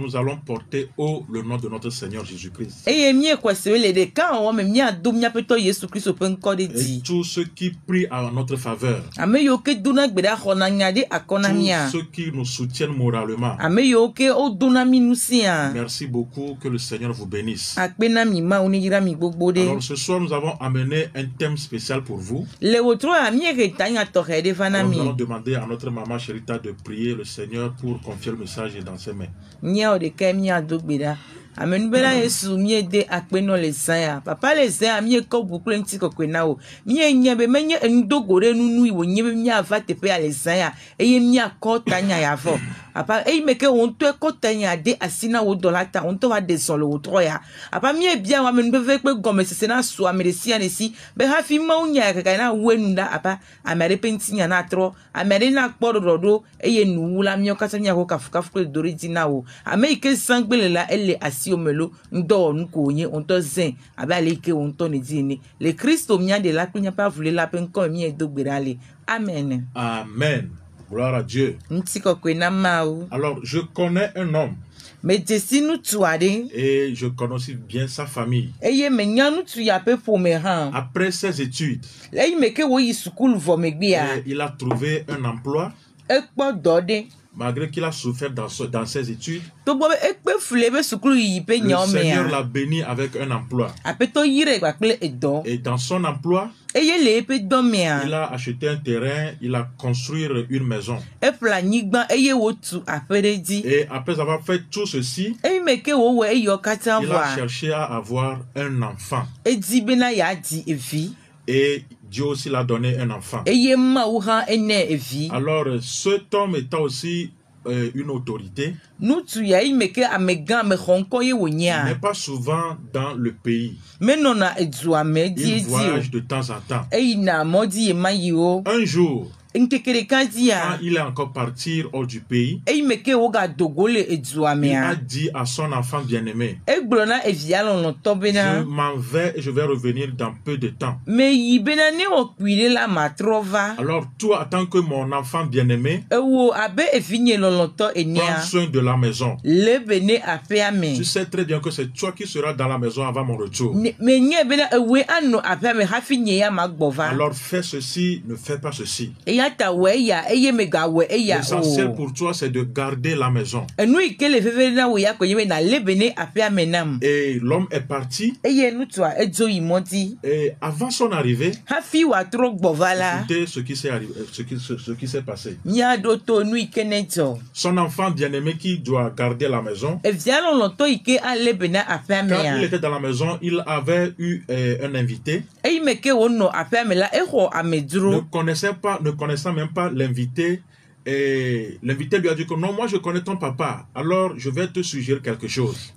nous allons porter haut le nom de notre Seigneur Jésus-Christ. Et tous ceux qui prient à notre faveur, tous ceux qui nous soutiennent moralement, merci beaucoup, que le Seigneur vous bénisse. Alors ce soir, nous avons amené un thème spécial pour vous. Nous allons demander à notre maman Chérita de prier le Seigneur pour confier le message dans ses mains. Amenubela Yesu mie de akpeno le saya papa le saya mie ko bukule nti kokwe o mie nyebe menye ndogore nunu iwo nyebe mie ava tepe ya le saya eye mie akota nya ya fo papa eye meke onto ekota nya de asina wo dolata onto wa de solo wo troya papa mie bia wa menube pe gome sese na so amerisia nesi be hafi ma unya kaka na wenunda apa amere pentinya na tro amere na kporodo eye nuwula mie okata nya ko kafukafu dorigina o ameke sangbele la ele si omelo ndo nkonye onto zen abale ke onto ne dini le Christ omia de la kunya pa vule la pen ko mi edogbirale. Amen. Amen. Gloire à Dieu. Ntiko kwena maou. Alors je connais un homme. Mais Jessi nous tuade. Et je connais aussi bien sa famille. Eye menya nous tu yape pour me han. Après ses études, Eye meke wo yi school vo megbia. il a trouvé un emploi. Ekpo dode. Malgré qu'il a souffert dans ses études, le Seigneur l'a béni avec un emploi. Et dans son emploi, il a acheté un terrain, il a construit une maison. Et après avoir fait tout ceci, il a cherché à avoir un enfant. Et Dieu aussi l'a donné un enfant. Alors, cet homme étant aussi une autorité, n'est pas souvent dans le pays. Il voyage de temps en temps. Un jour, quand il est encore parti hors du pays, il a dit à son enfant bien-aimé, je m'en vais et je vais revenir dans peu de temps. Alors toi, en tant que mon enfant bien-aimé, prends soin de la maison. Tu sais très bien que c'est toi qui seras dans la maison avant mon retour. Alors fais ceci, ne fais pas ceci. L'essentiel pour toi, c'est de garder la maison. Et l'homme est parti. Et avant son arrivée, écoutez ce qui s'est passé. Son enfant bien-aimé qui doit garder la maison, quand il était dans la maison, il avait eu un invité. Ne connaissant même pas l'invité, et l'invité lui a dit que non, moi je connais ton papa, alors je vais te suggérer quelque chose.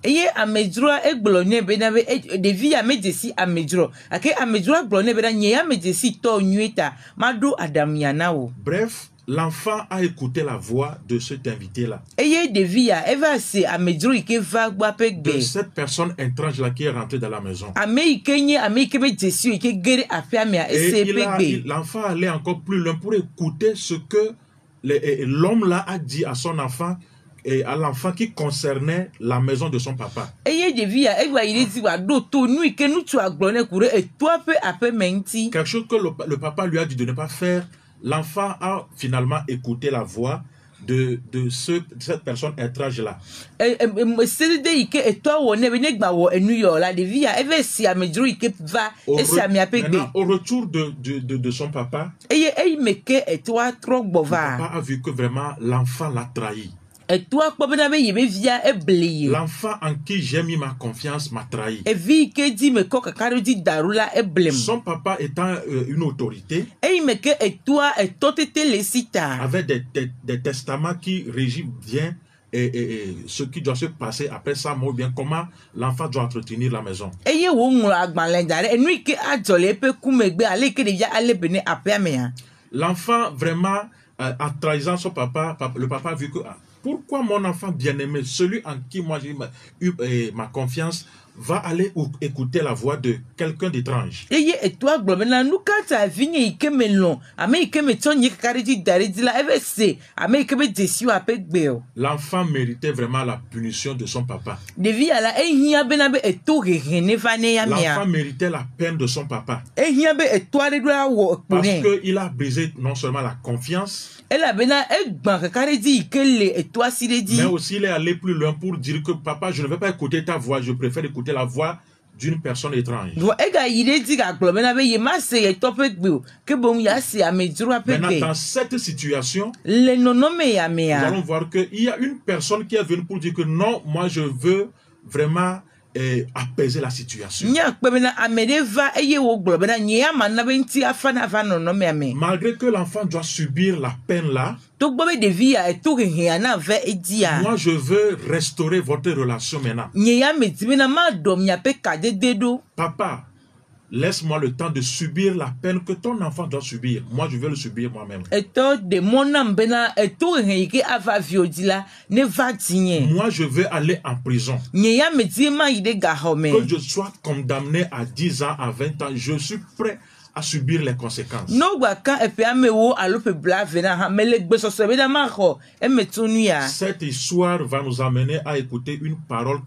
Bref, l'enfant a écouté la voix de cet invité-là. De cette personne étrange-là qui est rentrée dans la maison. Et l'enfant allait encore plus loin pour écouter ce que l'homme-là a dit à son enfant et à l'enfant qui concernait la maison de son papa. Quelque chose que le papa lui a dit de ne pas faire. L'enfant a finalement écouté la voix de cette personne étrange-là. Au retour de son papa, le papa a vu que vraiment l'enfant l'a trahi. L'enfant en qui j'ai mis ma confiance m'a trahi. Son papa étant une autorité, avait des testaments qui régissent bien et ce qui doit se passer après sa mort, bien comment l'enfant doit entretenir la maison. L'enfant vraiment en trahissant son papa, le papa a vu que pourquoi mon enfant bien-aimé, celui en qui moi j'ai eu ma confiance, va aller écouter la voix de quelqu'un d'étrange. L'enfant méritait vraiment la punition de son papa. L'enfant méritait la peine de son papa. Parce qu'il a brisé non seulement la confiance, mais aussi il est allé plus loin pour dire que papa, je ne vais pas écouter ta voix, je préfère écouter la voix d'une personne étrange. Maintenant, dans cette situation, nous allons voir qu'il y a une personne qui est venue pour dire que non, moi je veux vraiment apaiser la situation. Malgré que l'enfant doit subir la peine là, moi je veux restaurer votre relation maintenant. Papa, laisse-moi le temps de subir la peine que ton enfant doit subir. Moi, je veux le subir moi-même. Moi, je veux aller en prison. Que je sois condamné à 10 ans, à 20 ans, je suis prêt à subir les conséquences. Cette histoire va nous amener à écouter une parole,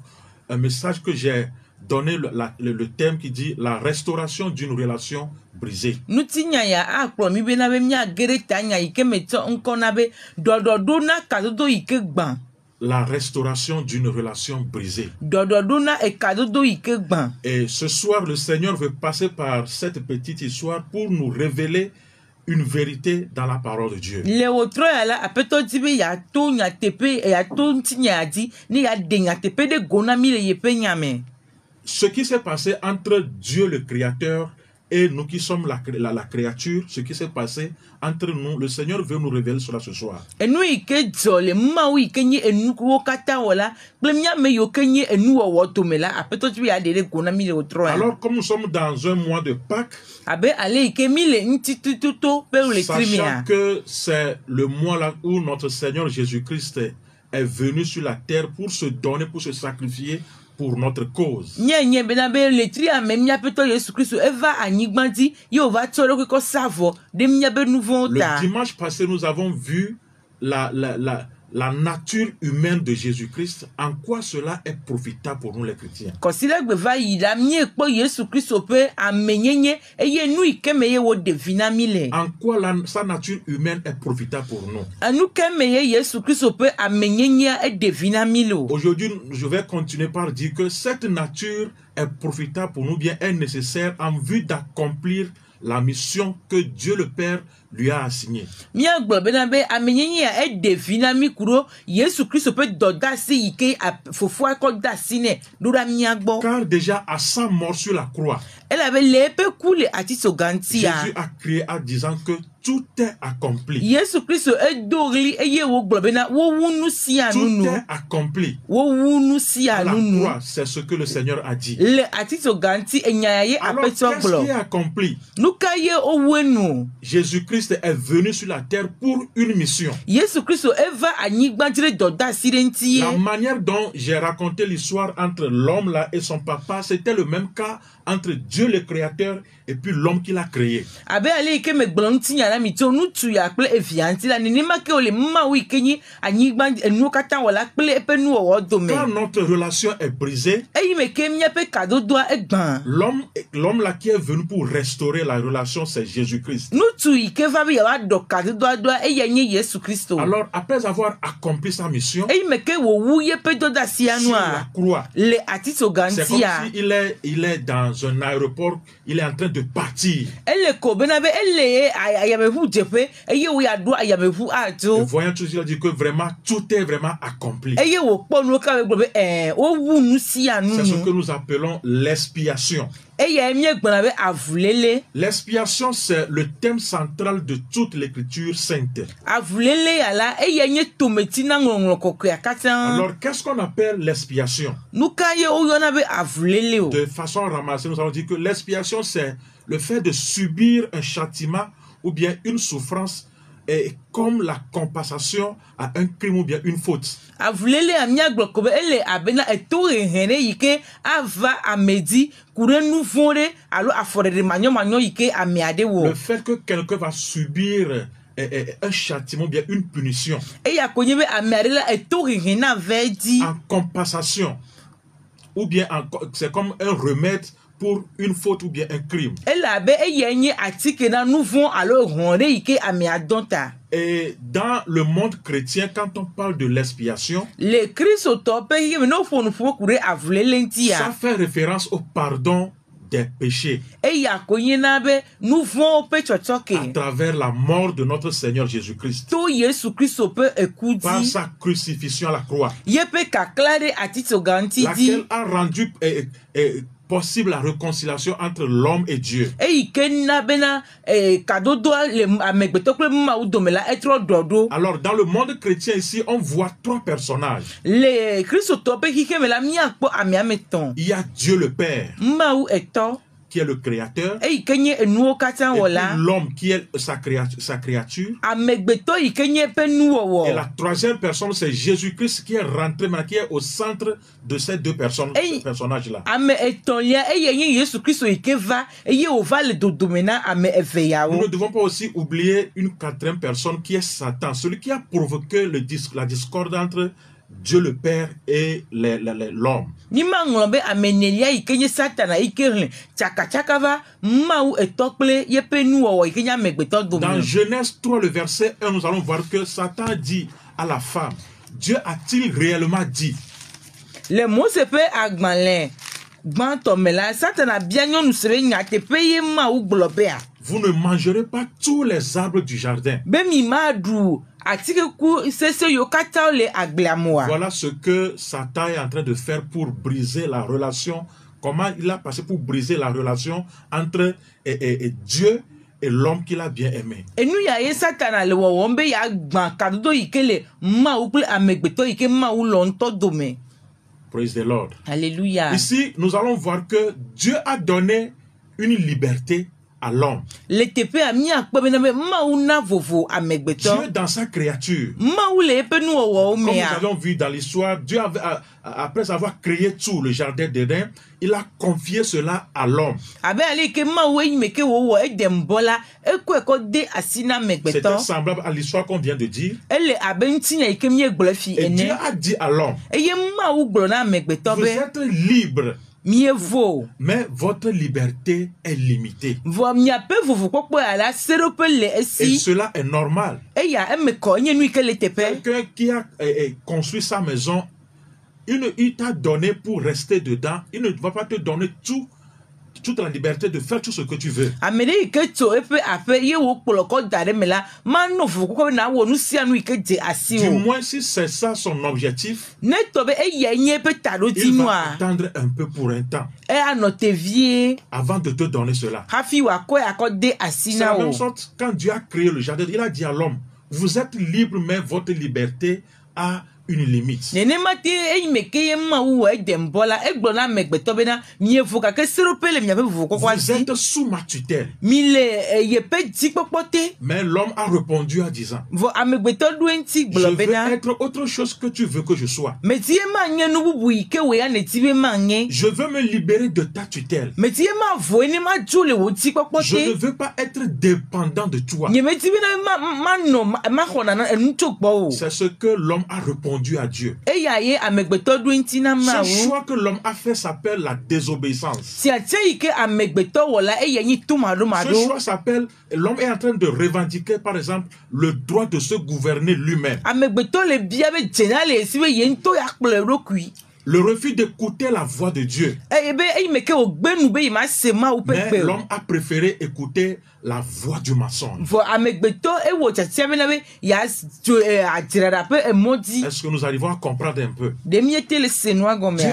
un message que j'ai donné le thème qui dit la restauration d'une relation brisée. La restauration d'une relation brisée. Et ce soir, le Seigneur veut passer par cette petite histoire pour nous révéler une vérité dans la parole de Dieu. Ce qui s'est passé entre Dieu le Créateur et nous qui sommes la créature, ce qui s'est passé entre nous, le Seigneur veut nous révéler cela ce soir. Alors, comme nous sommes dans un mois de Pâques, sachant que c'est le mois là où notre Seigneur Jésus-Christ est venu sur la terre pour se donner, pour se sacrifier pour notre cause. Le dimanche passé, nous avons vu la nature humaine de Jésus-Christ, en quoi cela est profitable pour nous les chrétiens. En quoi sa nature humaine est profitable pour nous. Aujourd'hui, je vais continuer par dire que cette nature est profitable pour nous, bien est nécessaire en vue d'accomplir la mission que Dieu le Père lui a assignée. Car déjà à sa mort sur la croix, Jésus a crié en disant que tout est accompli. Tout est accompli. À la croix, c'est ce que le Seigneur a dit. Alors, qu'est-ce qui est accompli? Jésus-Christ est venu sur la terre pour une mission. La manière dont j'ai raconté l'histoire entre l'homme là et son papa, c'était le même cas entre Dieu le Créateur et puis l'homme qui l'a créé. Car notre relation est brisée, l'homme là qui est venu pour restaurer la relation, c'est Jésus-Christ. Alors, après avoir accompli sa mission sur la croix, c'est comme s'il est dans un aéroport, il est en train de partir. Et voyant tout cela, dit que vraiment tout est vraiment accompli. C'est ce que nous appelons l'expiation. L'expiation, c'est le thème central de toute l'écriture sainte. Alors, qu'est-ce qu'on appelle l'expiation? De façon ramassée, nous allons dire que l'expiation, c'est le fait de subir un châtiment ou bien une souffrance comme la compensation à un crime ou bien une faute. Le fait que quelqu'un va subir un châtiment ou bien une punition en compensation ou bien c'est comme un remède pour une faute ou bien un crime. Et dans le monde chrétien, quand on parle de l'expiation, ça fait référence au pardon des péchés à travers la mort de notre Seigneur Jésus-Christ par sa crucifixion à la croix, laquelle a rendu possible la réconciliation entre l'homme et Dieu. Alors dans le monde chrétien ici, on voit trois personnages. Il y a Dieu le Père, qui est le créateur, et l'homme qui est sa créature. Et la troisième personne, c'est Jésus-Christ qui est rentré, qui est au centre de ces deux personnages-là. Nous ne devons pas aussi oublier une quatrième personne qui est Satan, celui qui a provoqué la discorde entre Dieu le Père et l'homme. Dans Genèse 3, le verset 1, nous allons voir que Satan dit à la femme, Dieu a-t-il réellement dit? Vous ne mangerez pas tous les arbres du jardin. Voilà ce que Satan est en train de faire pour briser la relation. Comment il a passé pour briser la relation entre Dieu et l'homme qu'il a bien aimé. Praise the Lord. Alléluia. Ici, nous allons voir que Dieu a donné une liberté à l'homme. Dieu dans sa créature, comme nous avons vu dans l'histoire, Dieu après avoir créé tout le jardin d'Éden, il a confié cela à l'homme. C'était semblable à l'histoire qu'on vient de dire. Et Dieu a dit à l'homme, vous êtes libre, mais votre liberté est limitée. Et cela est normal. Quelqu'un qui a construit sa maison, il t'a donné pour rester dedans. Il ne va pas te donner toute la liberté de faire tout ce que tu veux. Du moins, si c'est ça son objectif, il va attendre un peu pour un temps avant de te donner cela. C'est la même chose quand Dieu a créé le jardin. Il a dit à l'homme, vous êtes libre, mais votre liberté a une limite. Vous êtes sous ma tutelle. Mais l'homme a répondu en disant, je veux être autre chose que tu veux que je sois. Je veux me libérer de ta tutelle. Je ne veux pas être dépendant de toi. C'est ce que l'homme a répondu à Dieu. Ce choix que l'homme a fait s'appelle la désobéissance. Ce choix s'appelle, l'homme est en train de revendiquer par exemple le droit de se gouverner lui-même. Le refus d'écouter la voix de Dieu. Mais l'homme a préféré écouter la voix du mensonge. Est-ce que nous arrivons à comprendre un peu? Dieu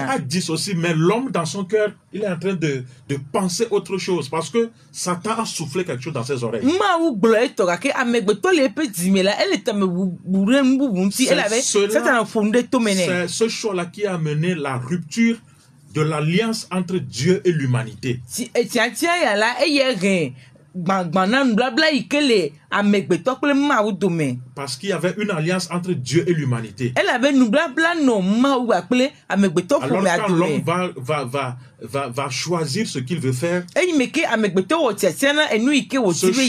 a dit ceci, mais l'homme dans son cœur, il est en train de penser autre chose parce que Satan a soufflé quelque chose dans ses oreilles. C'est ce choix-là qui a amené la rupture de l'alliance entre Dieu et l'humanité. Parce qu'il y avait une alliance entre Dieu et l'humanité. Alors quand l'homme va choisir ce qu'il veut faire, ce choix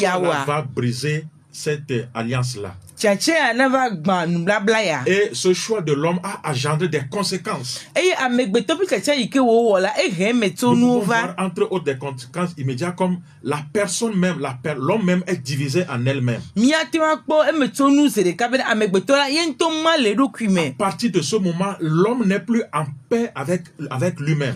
va briser cette alliance-là. Et ce choix de l'homme a engendré des conséquences. Nous pouvons voir entre autres des conséquences immédiates comme la personne même, l'homme même est divisé en elle-même. À partir de ce moment, l'homme n'est plus en paix avec lui-même.